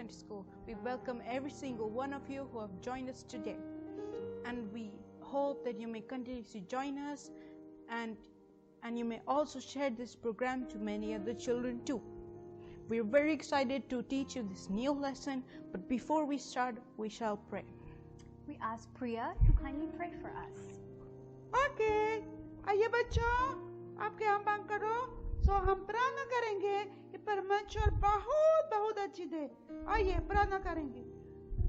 Sunday School. We welcome every single one of you who have joined us today. And we hope that you may continue to join us and you may also share this program to many other children too. We are very excited to teach you this new lesson, but before we start, we shall pray. We ask Priya to kindly pray for us. Okay, आइए बच्चों, आपके हम बंद करो। सो हम प्रार्थना करेंगे कि परमेश्वर बहुत बहुत अच्छी दे। आइए प्रार्थना करेंगे।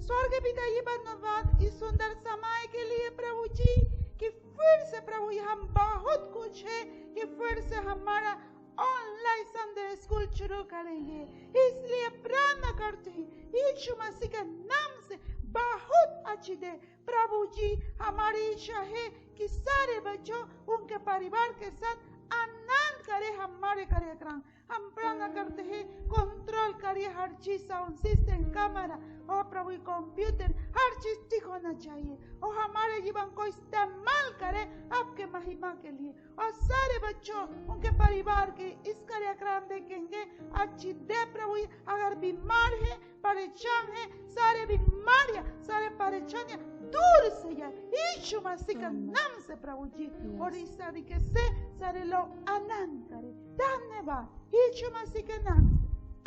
स्वर्ग पिता, ये धन्यवाद इस सुंदर समय के लिए प्रभु जी, कि फिर से प्रभु हम बहुत कुछ है कि फिर से हमारा ऑनलाइन संडे स्कूल शुरू करेंगे। इसलिए प्रार्थना करते हैं यीशु मसीह के नाम से बहुत अच्छी दे। प्रभु जी, हमारी इच्छा है कि सारे बच्चों उनके परिवार के साथ आनंद करे हमारे कार्यक्रम। हम प्रार्थना करते हैं कंट्रोल करिए हर चीज, साउंड सिस्टम, कैमरा और प्रभु कंप्यूटर, हर चीज ठीक होना चाहिए और हमारे जीवन को इस्तेमाल करे आपके महिमा के लिए। और सारे बच्चों उनके परिवार के इस कार्यक्रम देखेंगे अच्छी दे प्रभु। अगर बीमार है, परेशान है, सारे बीमारियां, सारे परेशानियां दूर से जाए यीशु मसीह का नाम से प्रभु जी। और इस तरीके से सारे लोग आनंद करें। धन्यवाद यीशु मसीह के नाम से,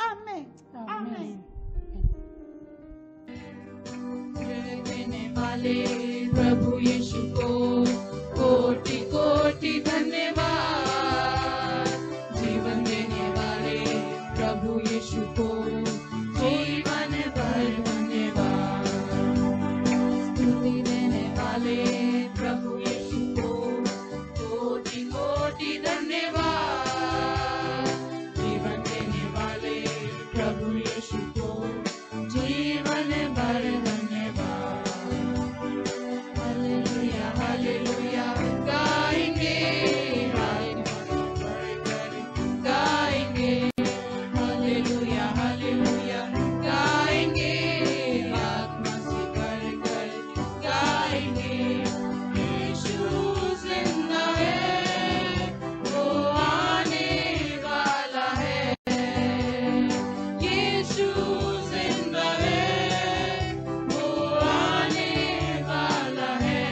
आमीन आमीन। देने वाले प्रभु यीशु को कोटि कोटि धन्यवाद। जीवन देने वाले प्रभु यीशु को जीवन भर धन्यवाद। स्तुति देने वाले प्रभु यीशु को कोटि कोटि धन्यवाद। जीवन देने वाले प्रभु यीशु को जीवन भर धन्यवाद। हालेलुया हालेलुया गाएंगे, गाएंगे। हालेलुया हालेलुया गाएंगे, आत्मा से कर कर गाएंगे। यीशु जिंदा है, वो आने वाला है। यीशु जिंदा है, वो आने वाला है।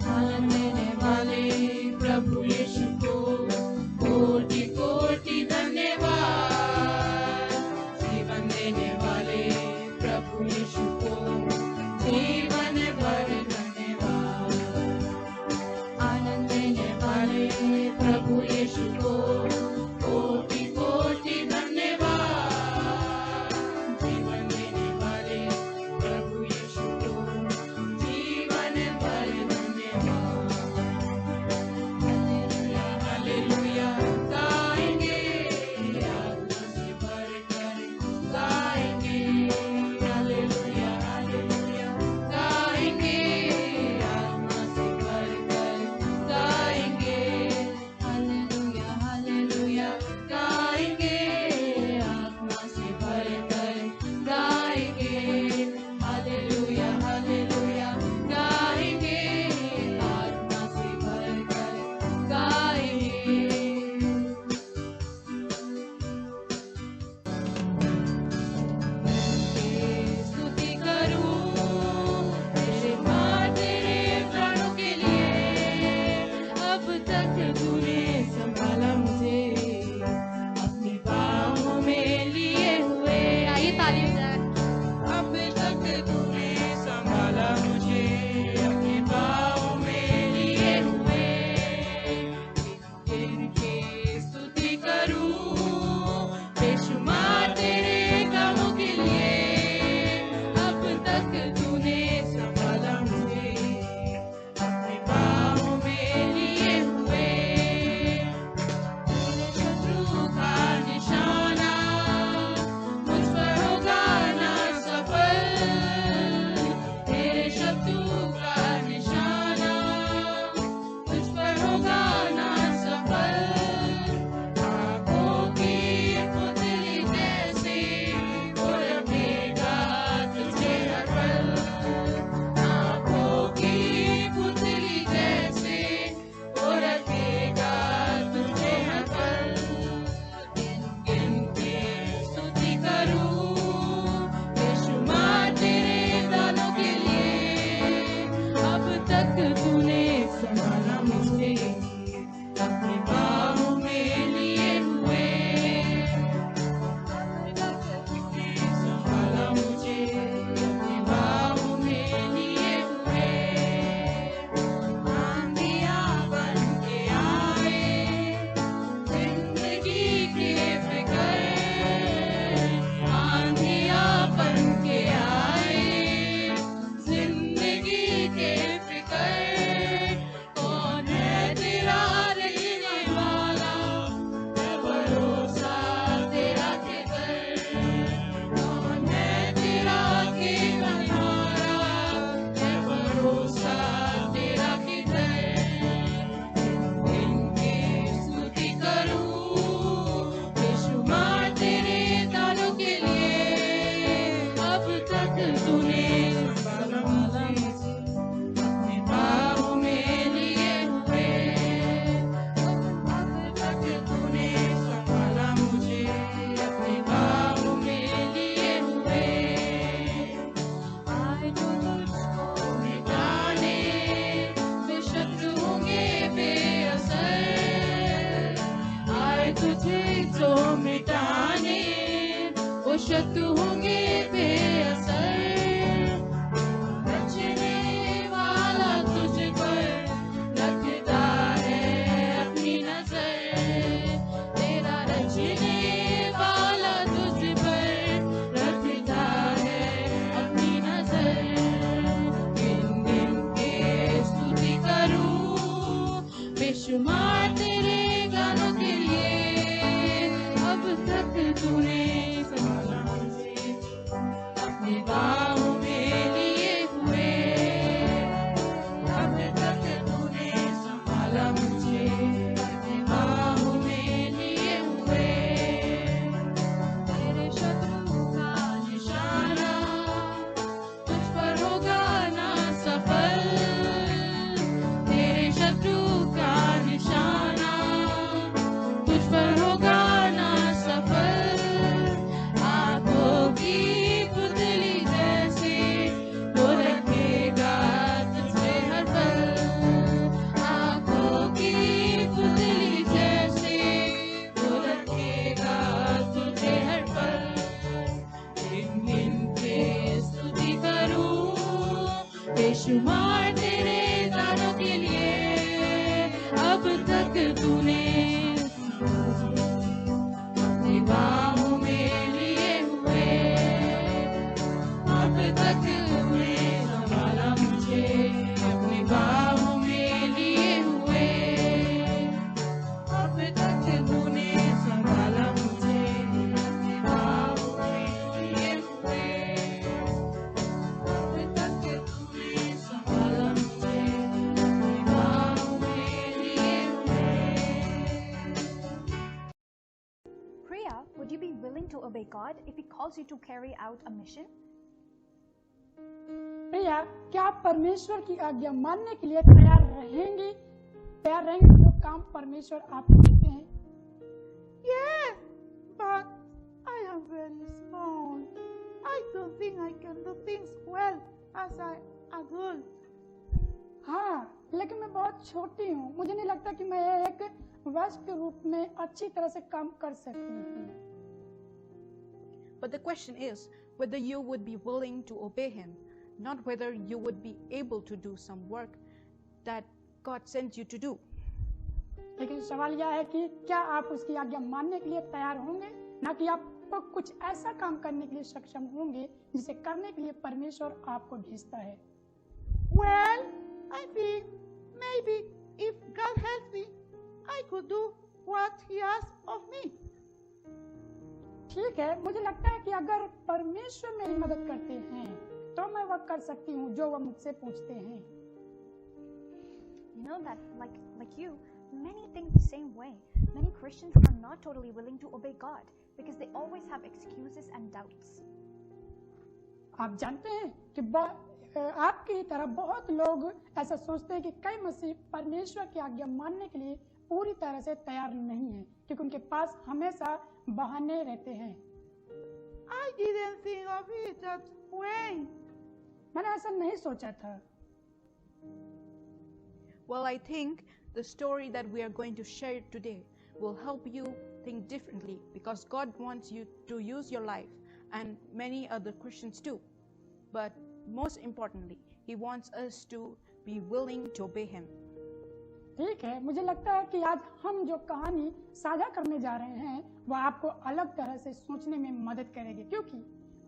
आनंद देने वाले प्रभु यीशु को कोटि कोटि धन्यवाद। जीवन देने वाले प्रभु यीशु को जीवन भर धन्यवाद। आनंद देने वाले प्रभु यीशु को कोटि कोटि धन्यवाद। जीवन देने वाले प्रभु यीशु को जीवन भर धन्यवाद। तुझे तो मिटाने, वो शत्रु होंगे बेअसर। रचने वाला तुझ पर रखता है अपनी नजर, तेरा रचने वाला तुझ पर रखता है अपनी नजर। गिन गिन के स्तुति करूं, बेशुमार तेरे गानों के लिए। अब तक तूने संभाला मुझे अपनी बाहों में लिए हुए, अब तक तूने संभाला मुझे अपनी बाहों में लिए हुए। तेरे शत्रु का निशाना तुझ पर होगा ना सफल, तेरे शत्रु का निशाना तुझ पर होगा ना सफल। आंखों की पुतली जैसे वो रखेगा तुझे हर पल, आंखों की पुतली जैसे वो रखेगा तुझे हर पल। गिन गिन के स्तुति करूं, बेशुमार तेरे गानों के लिए। अब तक तूने अपनी बाहों में लिए हुए, अब तक तूने संभाला मुझे अपनी बाहों में लिए हुए, अब तक तूने संभाला मुझे अपनी बाहों में लिए हुए, अब तक तूने संभाला मुझे अपनी बाहों में लिए हुए। Priya, would you be willing to obey God if He calls you to carry out a mission? प्रिया, क्या आप परमेश्वर की आज्ञा मानने के लिए तैयार रहेंगे जो काम परमेश्वर आपको देते हैं? Yes, but I am very small. I don't think I can do things well as an adult. हाँ, लेकिन मैं बहुत छोटी हूँ, मुझे नहीं लगता कि मैं एक वयस्क के रूप में अच्छी तरह से काम कर सकती हूँ। But the question is whether you would be willing to obey Him, not whether you would be able to do some work that God sent you to do. लेकिन सवाल यह है कि क्या आप उसकी आज्ञा मानने के लिए तैयार होंगे, ना कि आप कुछ ऐसा काम करने के लिए सक्षम होंगे जिसे करने के लिए परमेश्वर आपको भेजता है। Well, I think maybe if God helps me, I could do what He asks of me. ठीक है, मुझे लगता है कि अगर परमेश्वर मेरी मदद करते हैं तो मैं वह कर सकती हूँ जो वह मुझसे पूछते हैं। You know that, like you, many think the same way. Many Christians are not totally willing to obey God because they always have excuses and doubts. आप जानते हैं कि आपकी तरह बहुत लोग ऐसा सोचते हैं कि कई मसीह परमेश्वर की आज्ञा मानने के लिए पूरी तरह से तैयार नहीं है, क्योंकि उनके पास हमेशा बहाने रहते हैं। I didn't think of it that way. मैंने ऐसा नहीं सोचा था। Well, I think the story that we are going to share today will help you think differently, because God wants you to use your life, and many other Christians too. But most importantly, He wants us to be willing to obey Him. ठीक है, मुझे लगता है कि आज हम जो कहानी साझा करने जा रहे हैं वह आपको अलग तरह से सोचने में मदद करेगी, क्योंकि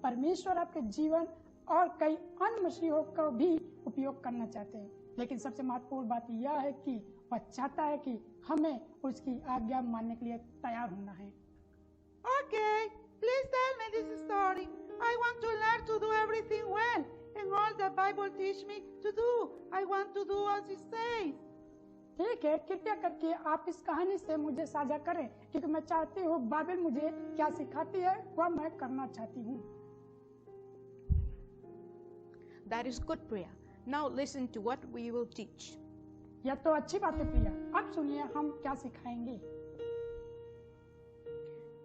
परमेश्वर आपके जीवन और कई अन्य मसीहों को भी उपयोग करना चाहते हैं। लेकिन सबसे महत्वपूर्ण बात यह है कि वह चाहता है कि हमें उसकी आज्ञा मानने के लिए तैयार होना है। Okay, please tell me this story. I want to learn to do everything well, and all the Bible teach me to do. I want to do as it says. ठीक है, कृपया करके आप इस कहानी से मुझे साझा करें, क्योंकि मैं चाहती हूँ बाइबल मुझे क्या सिखाती है वह मैं करना चाहती हूँ। That is good, Priya. Now listen to what we will teach. यह तो अच्छी बात है प्रिया, अब सुनिए हम क्या सिखाएंगे।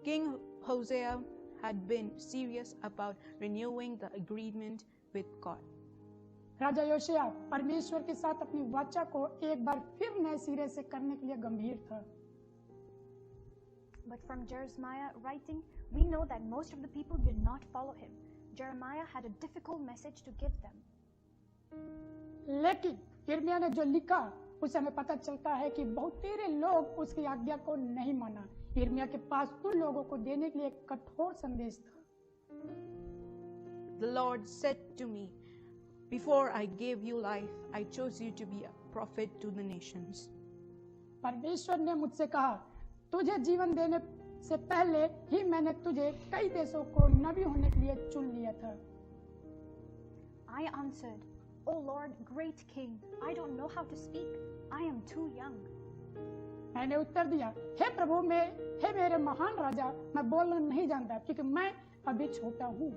King Hosea had been serious about renewing the agreement with God. राजा योशिया परमेश्वर के साथ अपनी वाचा को एक बार फिर नए सिरे से करने के लिए गंभीर था। But from Jeremiah writing, we know that most of the people did not follow him. Jeremiah had a difficult message to give them. लेकिन यिर्मयाह ने जो लिखा उससे हमें पता चलता है कि बहुतेरे लोग उसकी आज्ञा को नहीं माना। यिर्मयाह के पास उन लोगों को देने के लिए एक कठोर संदेश था। The Lord said to me, "Before I gave you life, I chose you to be a prophet to the nations." परमेश्वर ने मुझसे कहा, तुझे जीवन देने से पहले ही मैंने तुझे कई देशों को नबी होने के लिए चुन लिया था। I answered, "O Lord, great King, I don't know how to speak. I am too young." मैंने उत्तर दिया, हे प्रभु, हे मेरे महान राजा, मैं बोलना नहीं जानता क्योंकि मैं अभी छोटा हूँ।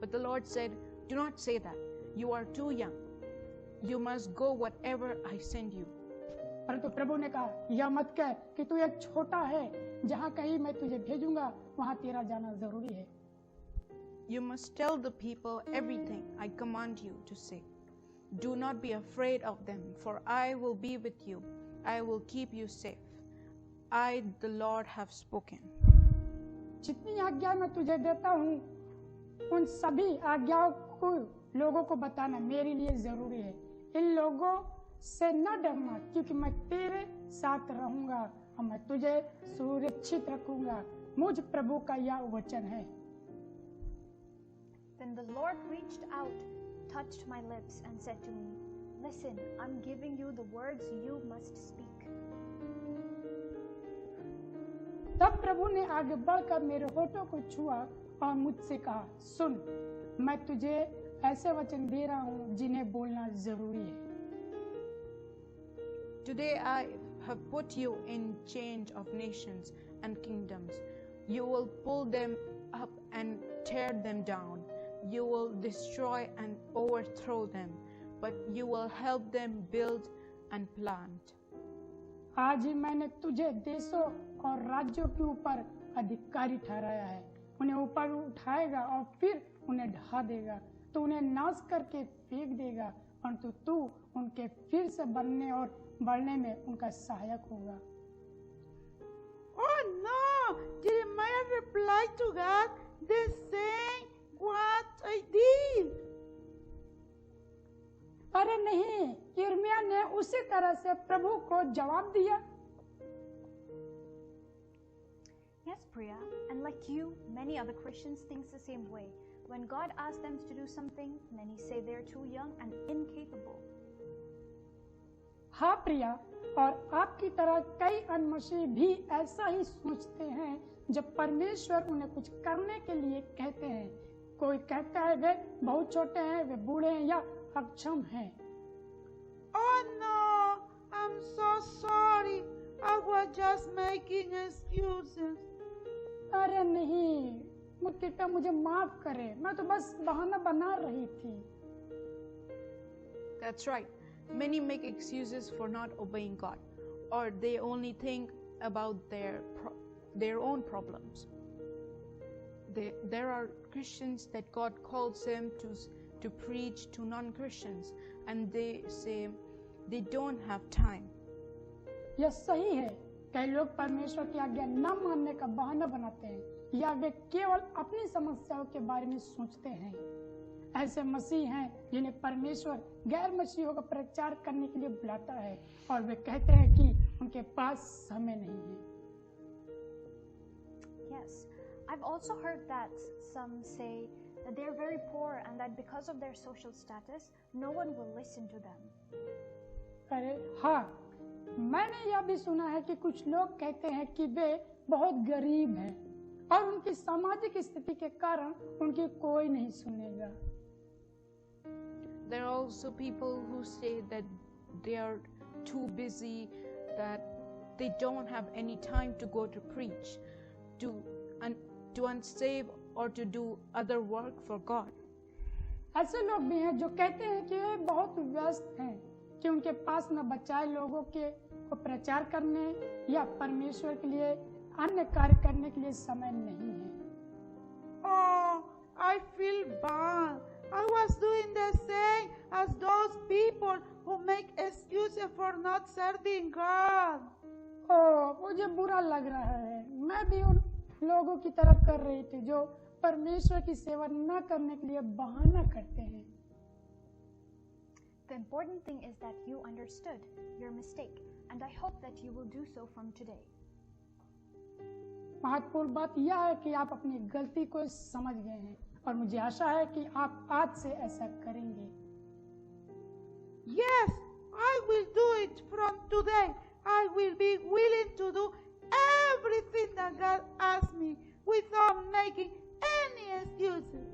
But the Lord said, "Do not say that. You are too young. You must go whatever I send you." परंतु प्रभु ने कहा, यह मत कह कि तू एक छोटा है, जहाँ कहीं मैं तुझे भेजूंगा वहाँ तेरा जाना जरूरी है। You must tell the people everything I command you to say. Do not be afraid of them, for I will be with you. I will keep you safe. I, the Lord, have spoken. जितनी आज्ञा मैं तुझे देता हूँ, उन सभी आज्ञाओं को लोगों को बताना मेरे लिए जरूरी है। इन लोगों से न डरना, क्योंकि मैं तेरे साथ रहूंगा और मैं तुझे सुरक्षित रखूंगा। मुझ प्रभु का यह वचन है। Then the Lord reached out, touched my lips, and said to me, "Listen, I'm giving you the words you must speak." तब प्रभु ने आगे बढ़कर मेरे होठों को छुआ और मुझसे कहा, सुन, मैं तुझे ऐसे वचन दे रहा हूँ जिन्हें बोलना जरूरी है। Today I have put you in charge of nations and kingdoms. You will pull them up and tear them down. You will destroy and overthrow them, but you will help them build and plant. आज ही मैंने तुझे देशों और राज्यों के ऊपर अधिकारी ठहराया है। उन्हें ऊपर उठाएगा और फिर उन्हें ढा देगा। तो उन्हें नाश करके फेंक देगा, परंतु तू उनके फिर से बनने और बढ़ने में उनका सहायक होगा। Oh no! Jeremiah replied to God, the same what I did. अरे नहीं, यिर्मयाह ने उसी तरह से प्रभु को जवाब दिया। Yes, Priya, and like you, many other Christians think the same way. When God asks them to do something, many say they're too young and incapable. हाँ प्रिया, और आपकी तरह कई अनमसीह भी ऐसा ही सोचते हैं जब परमेश्वर उन्हें कुछ करने के लिए कहते हैं। कोई कहता है वे बहुत छोटे हैं, वे बूढ़े हैं या अक्षम हैं। Oh no! I'm so sorry. I was just making excuses. अरे नहीं, कृपया मुझे माफ करें, मैं तो बस बहाना बना रही थी। That's right. Many make excuses for not obeying God, or they only think about their own problems. There are Christians that God calls them to preach to non-Christians, and they say they don't have time. यह सही है, कई लोग परमेश्वर की आज्ञा न मानने का बहाना बनाते हैं या वे केवल अपनी समस्याओं के बारे में सोचते हैं। ऐसे मसीह हैं जिन्हें परमेश्वर गैर मसीहों का प्रचार करने के लिए बुलाता है और वे कहते हैं कि उनके पास समय नहीं है। Yes, I've also heard that some say that they're very poor and that because of their social status, no one will listen to them. अरे हाँ, मैंने यह भी सुना है कि कुछ लोग कहते हैं कि वे बहुत गरीब हैं और उनकी सामाजिक स्थिति के कारण उनकी कोई नहीं सुनेगा। There are also people who say that they are too busy, that they don't have any time to go to preach, to unsave or to do other work for God. ऐसे लोग भी हैं जो कहते हैं कि वे बहुत व्यस्त हैं, कि उनके पास न बचाए लोगों को प्रचार करने या परमेश्वर के लिए अन्य कार्य करने के लिए समय नहीं है। Oh, I feel bad. I was doing the same as those people who make excuses for not serving God. ओ मुझे बुरा लग रहा है, मैं भी उन लोगों की तरफ कर रही थी जो परमेश्वर की सेवा न करने के लिए बहाना करते हैं। The important thing is that you understood your mistake, and I hope that you will do so from today. महत्वपूर्ण बात यह है कि आप अपनी गलती को समझ गए हैं और मुझे आशा है कि आप आज से ऐसा करेंगे। Yes, I will do it from today. I will be willing to do everything that God asks me without making any excuses.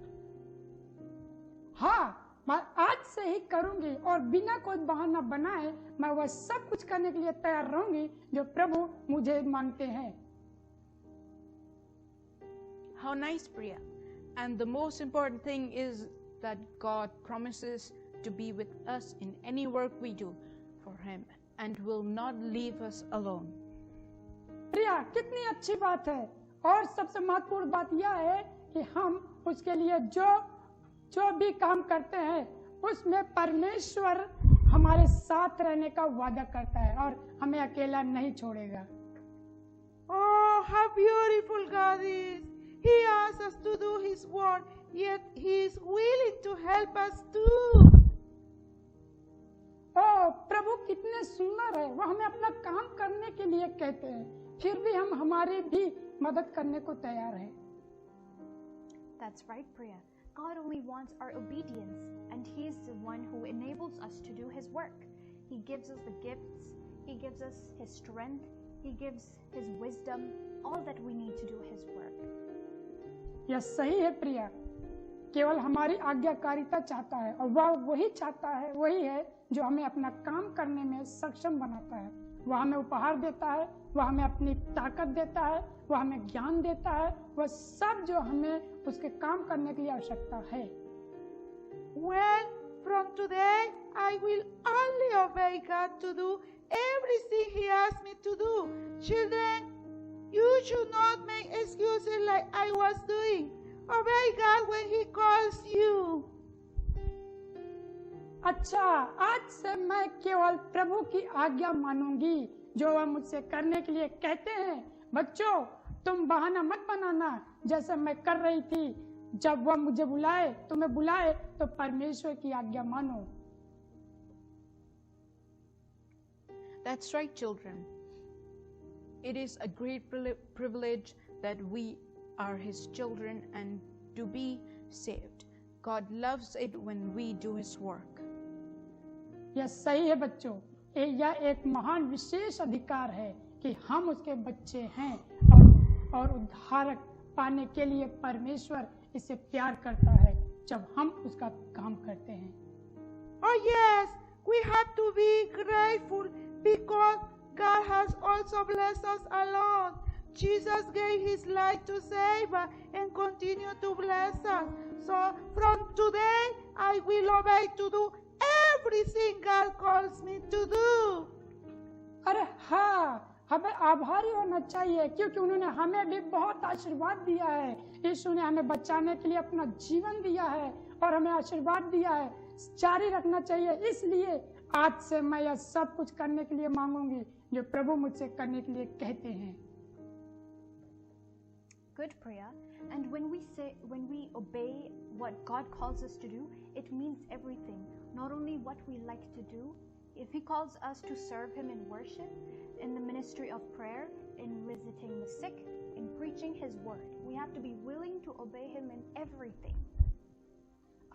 हाँ, मैं आज से ही करूंगी और बिना कोई बहाना बनाए मैं वह सब कुछ करने के लिए तैयार रहूंगी जो प्रभु मुझे मांगते हैं। How nice, Priya. And the most important thing is that God promises to be with us in any work we do for Him and will not leave us alone. प्रिया, कितनी अच्छी बात है। और सबसे महत्वपूर्ण बात यह है कि हम उसके लिए जो भी काम करते हैं उसमें परमेश्वर हमारे साथ रहने का वादा करता है और हमें अकेला नहीं छोड़ेगा। Oh, how beautiful God is. He asks us to do His work, yet He is willing to help us too. ओ प्रभु कितने सुंदर है, वो हमें अपना काम करने के लिए कहते हैं, फिर भी हम हमारी भी मदद करने को तैयार हैं। That's right, Priya. God only wants our obedience, and He is the one who enables us to do His work. He gives us the gifts, He gives us His strength, He gives His wisdom, all that we need to do His work. यह सही है प्रिया, केवल हमारी आज्ञाकारिता चाहता है और वह वही चाहता है, वही है जो हमें अपना काम करने में सक्षम बनाता है। वह हमें उपहार देता है, वह हमें अपनी ताकत देता है, वह हमें ज्ञान देता है, वह सब जो हमें उसके काम करने के लिए आवश्यकता है। Well, from today I will only obey God to do everything He asks me to do. Children, you should not make excuses like I was doing. Obey God when He calls you. अच्छा, आज से मैं केवल प्रभु की आज्ञा मानूंगी जो वह मुझसे करने के लिए कहते हैं। बच्चों, तुम बहाना मत बनाना जैसे मैं कर रही थी। जब वह मुझे तुम्हें बुलाए तो परमेश्वर की आज्ञा मानो। That's right, children. It is a great privilege that we are His children and to be saved. God loves it when we do His work. यह सही है बच्चों, यह एक महान विशेष अधिकार है कि हम उसके बच्चे हैं और उद्धारक पाने के लिए परमेश्वर इसे प्यार करता है जब हम उसका काम करते हैं। Oh yes, we have to be grateful because God has also blessed us a lot. Jesus gave His life to save us and continue to bless us. So from today, I will obey to do everything God calls me to do. अरे हाँ, हमें आभारी होना चाहिए क्योंकि उन्होंने हमें भी बहुत आशीर्वाद दिया है। यीशु ने हमें बचाने के लिए अपना जीवन दिया है और हमें आशीर्वाद दिया है, जारी रखना चाहिए। इसलिए आज से मैं यह सब कुछ करने के लिए मांगूंगी जो प्रभु मुझसे करने के लिए कहते हैं। Good, Priya. And when we obey what God calls us to do, it means everything. Not only what we like to do. If He calls us to serve Him in worship, in the ministry of prayer, in visiting the sick, in preaching His word, we have to be willing to obey Him in everything.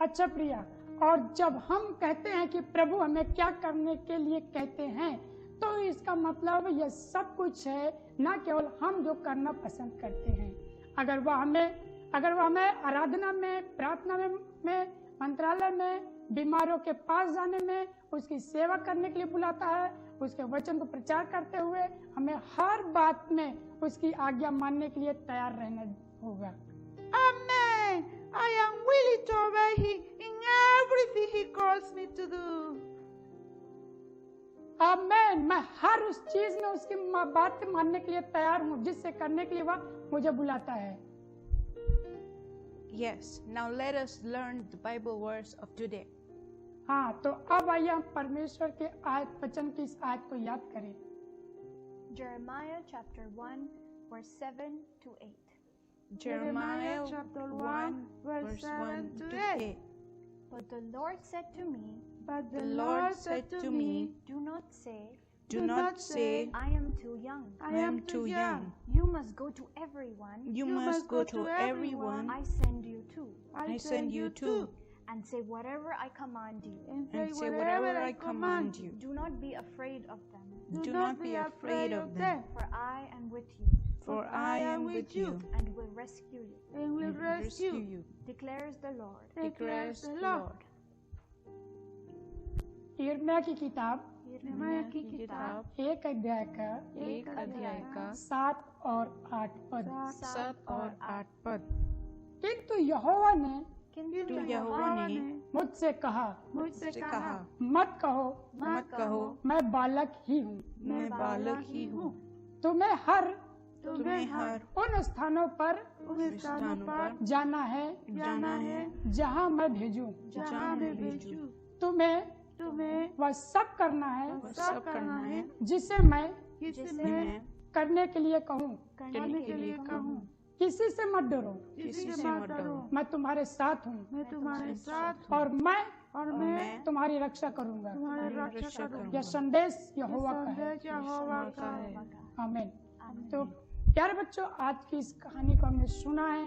अच्छा प्रिया, और जब हम कहते हैं कि प्रभु हमें क्या करने के लिए कहते हैं, तो इसका मतलब यह सब कुछ है, न केवल हम जो करना पसंद करते हैं। अगर वह हमें आराधना में, प्रार्थना में, मंत्रालय में, बीमारों के पास जाने में, उसकी सेवा करने के लिए बुलाता है, उसके वचन को प्रचार करते हुए हमें हर बात में उसकी आज्ञा मानने के लिए तैयार रहना होगा। Amen. I am willing to obey Him in everything He calls me to do. आमेन। मैं हर उस चीज में उसकी बात मानने के लिए तैयार हूँ जिससे करने के लिए वह मुझे बुलाता है। Yes, now let us learn the Bible verse of today. हाँ, तो अब आइए हम परमेश्वर के वचन की इस आयत को याद करें। Jeremiah chapter 1, verse 7 to 8. Jeremiah chapter 1, 1, verse verse 7 1 to to 8. 8. But the Lord said to me, But The Lord said to me, Do not say, Do not say, I am too young. I am too young. You must go to everyone You must go to everyone I send you to, I send you to, and say whatever I command you. and say whatever I command you. Do not be afraid of them, Do not be afraid of them, for I am with you for I am with you, and will rescue you, and will and rescue you, declares the Lord. declares the Lord. यिर्मयाह की किताब यिर्मयाह की किताब 1 अध्याय का 1 अध्याय का 7 और 8 पद। 7 और 8 पद। किंतु यहोवा ने किंतु यहोवा ने मुझसे कहा, मुझसे कहा, मत कहो मत कहो, मैं बालक ही हूँ। मैं बालक ही हूँ। तुम्हें हर तुम्हें हर उन स्थानों पर उन स्थानों पर जाना है जाना है जहाँ मैं भेजूं। जहाँ मैं भेजूं। तुम्हें तुम्हें वह सब करना है सब करना है जिसे मैं जिसे मैं करने के लिए कहूँ। करने के लिए कहूँ। किसी से मत डरो, किसी से मत डरो, मैं तुम्हारे साथ हूँ मैं तुम्हारे साथ हूँ और और मैं तुम्हारी रक्षा करूँगा। तुम्हारी रक्षा रक्षा करूँगा। यह संदेश यहोवा का है। संदेश यहोवा का है। आमीन। तो प्यारे बच्चों, आज की इस कहानी को हमने सुना है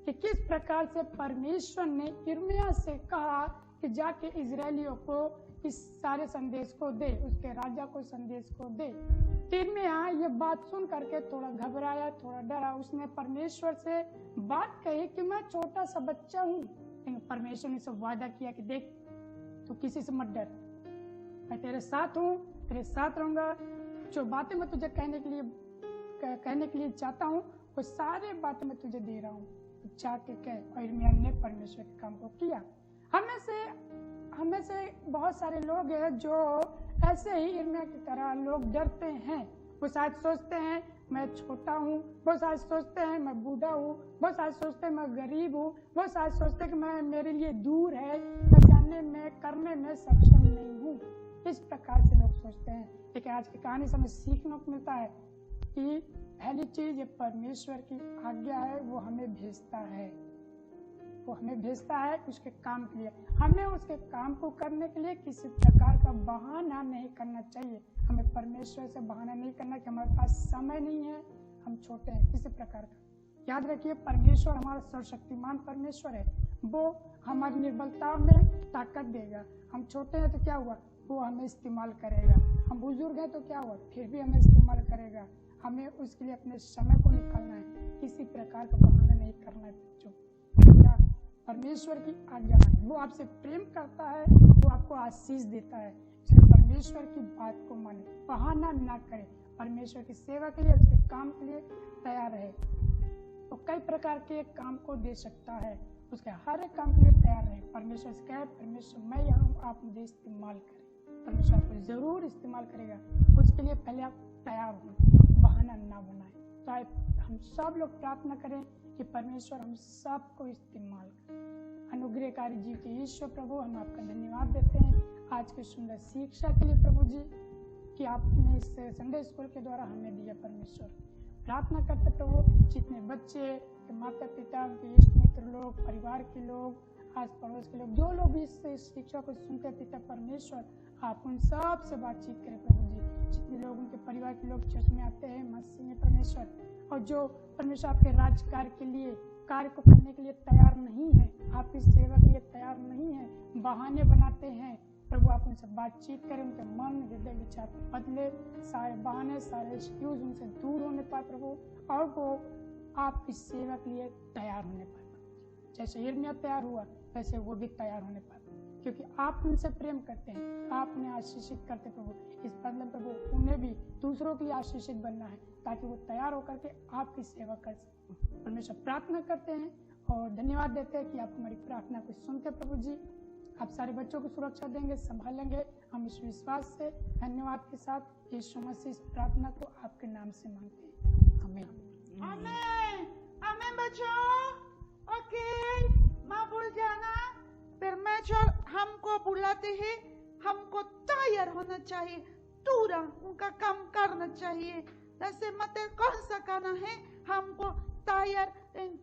कि किस प्रकार से परमेश्वर ने यिर्मयाह से कहा कि जाके इजरायलियों को इस सारे संदेश को दे, उसके राजा को संदेश को दे। यिर्मयाह ये बात सुन करके थोड़ा घबराया, थोड़ा डरा। उसने परमेश्वर से बात कही कि मैं छोटा सा बच्चा हूँ, लेकिन परमेश्वर ने सब वादा किया कि देख, तू किसी से मत डर, मैं तेरे साथ हूँ, तेरे साथ रहूंगा। जो बातें मैं तुझे कहने के लिए चाहता हूँ, वो सारे बातें मैं तुझे दे रहा हूँ, तो जाके कह। और यिर्मयाह ने परमेश्वर के काम को किया। हमें से बहुत सारे लोग हैं जो ऐसे ही यिर्मयाह की तरह लोग डरते हैं। वो शायद सोचते हैं मैं छोटा हूँ, वो शायद सोचते हैं मैं बूढ़ा हूँ, वो शायद सोचते हैं मैं गरीब हूँ, वो शायद सोचते हैं कि मैं मेरे लिए दूर है, मैं जानने में करने में सक्षम नहीं हूँ। इस प्रकार से लोग सोचते हैं। लेकिन आज की कहानी से हमें सीखने को मिलता है कि पहली चीज ये परमेश्वर की आज्ञा है, वो हमें भेजता है, वो हमें भेजता है उसके काम के लिए। हमें उसके काम को करने के लिए किसी प्रकार का बहाना नहीं करना चाहिए। हमें परमेश्वर से बहाना नहीं करना कि हमारे पास समय नहीं है, हम छोटे हैं, किसी प्रकार का। याद रखिए, परमेश्वर हमारा सर्वशक्तिमान परमेश्वर है। वो हमारी निर्बलता में ताकत देगा। हम छोटे हैं तो क्या हुआ, वो हमें इस्तेमाल करेगा। हम बुजुर्ग हैं तो क्या हुआ, फिर भी हमें इस्तेमाल करेगा। हमें उसके लिए अपने समय को निकालना है, किसी प्रकार का बहाना नहीं करना है बच्चों। परमेश्वर की आज्ञा माने, वो आपसे प्रेम करता है, वो आपको आशीष देता है। इसलिए परमेश्वर की बात को माने, बहाना ना करे। परमेश्वर की सेवा के लिए, उसके काम के लिए तैयार रहे। तो कई प्रकार के काम को दे सकता है, उसके हर एक काम के लिए तैयार रहे। परमेश्वर से कहे, परमेश्वर मैं यहाँ हूँ, आप मुझे इस्तेमाल करें। परमेश्वर आपको जरूर इस्तेमाल करेगा। उसके लिए पहले आप तैयार हो, बहाना ना बनाए। तो हम सब लोग प्रार्थना करें कि परमेश्वर हम सबको इस्तेमाल करे। अनुग्रहकारी जीव के ईश्वर प्रभु, हम आपका धन्यवाद देते हैं आज की सुंदर शिक्षा के लिए प्रभु जी, कि आपने इस संडे स्कूल के द्वारा हमें दिया। परमेश्वर प्रार्थना करते प्रभु, जितने बच्चे, माता पिता, इष्ट मित्र लोग, परिवार के लोग, आस पड़ोस के लोग, जो लोग इस शिक्षा को सुनते पिता परमेश्वर, आप उन सब से बातचीत करें प्रभु जी। जितने लोग, उनके परिवार के लोग चर्च में आते हैं मसीह में परमेश्वर, और जो परमेश्वर आपके राजकार्य के लिए, कार्य को करने के लिए तैयार नहीं है, आपकी सेवा के लिए तैयार नहीं है, बहाने बनाते हैं प्रभु, आप उनसे बातचीत करें, उनके मन, हृदय, विचार बदले, सारे बहाने, सारे एक्सक्यूज उनसे दूर होने पाए प्रभु, और वो आपकी सेवा के लिए तैयार होने पाए। जैसे यिर्मयाह तैयार हुआ, वैसे वो भी तैयार होने पाए, क्योंकि आप उनसे प्रेम करते हैं, आप उन्हें आशीषित करते प्रभु। इस बदले प्रभु उन्हें भी दूसरों के लिए आशीषित बनना है, ताकि वो तैयार होकर के आपकी सेवा कर सके। परमेश्वर प्रार्थना करते हैं और धन्यवाद देते हैं कि आप हमारी प्रार्थना को सुनते प्रभु जी। आप सारे बच्चों को सुरक्षा देंगे, संभालेंगे, हम इस विश्वास से धन्यवाद के साथ यीशु मसीह इस प्रार्थना को आपके नाम से मांगते हैं। आमीन। आमीन। आमीन बच्चों। ओके, माँ भूल जाना, परमेश्वर हमको बुलाते हैं, हमको तैयार होना चाहिए, तुरंत उनका काम करना चाहिए। जैसे मत कौन सा खाना है हमको तैयार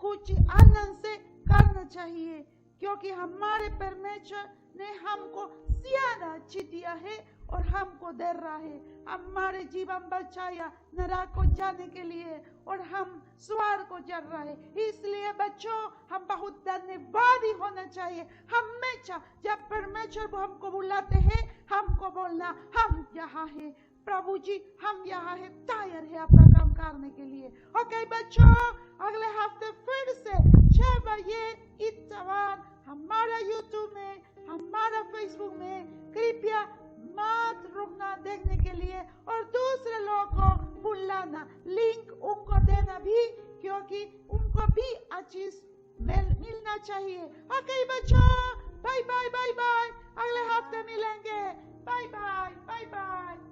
कुछ आनंद से करना चाहिए, क्योंकि हमारे परमेश्वर ने हमको ज्यादा अच्छी दिया है और हमको दे रहा है। हमारे जीवन बचाया नरक को जाने के लिए और हम स्वर्ग को जा रहा है। इसलिए बच्चों हम बहुत धन्यवादी होना चाहिए। हमेशा जब परमेश्वर वो हमको बुलाते हैं हमको बोलना हम यहाँ है प्रभु जी, हम यहाँ है, तैयार है आपका काम करने के लिए। ओके बच्चों, अगले हफ्ते फिर से 6 बजे इतवार हमारा यूट्यूब में, हमारा फेसबुक में कृपया मत रुकना देखने के लिए और दूसरे लोगों को बुलाना, लिंक उनको देना भी, क्योंकि उनको भी अच्छी मिलना चाहिए। ओके बच्चों, बाय बाय बाय बाय, अगले हफ्ते मिलेंगे। Bye bye bye bye.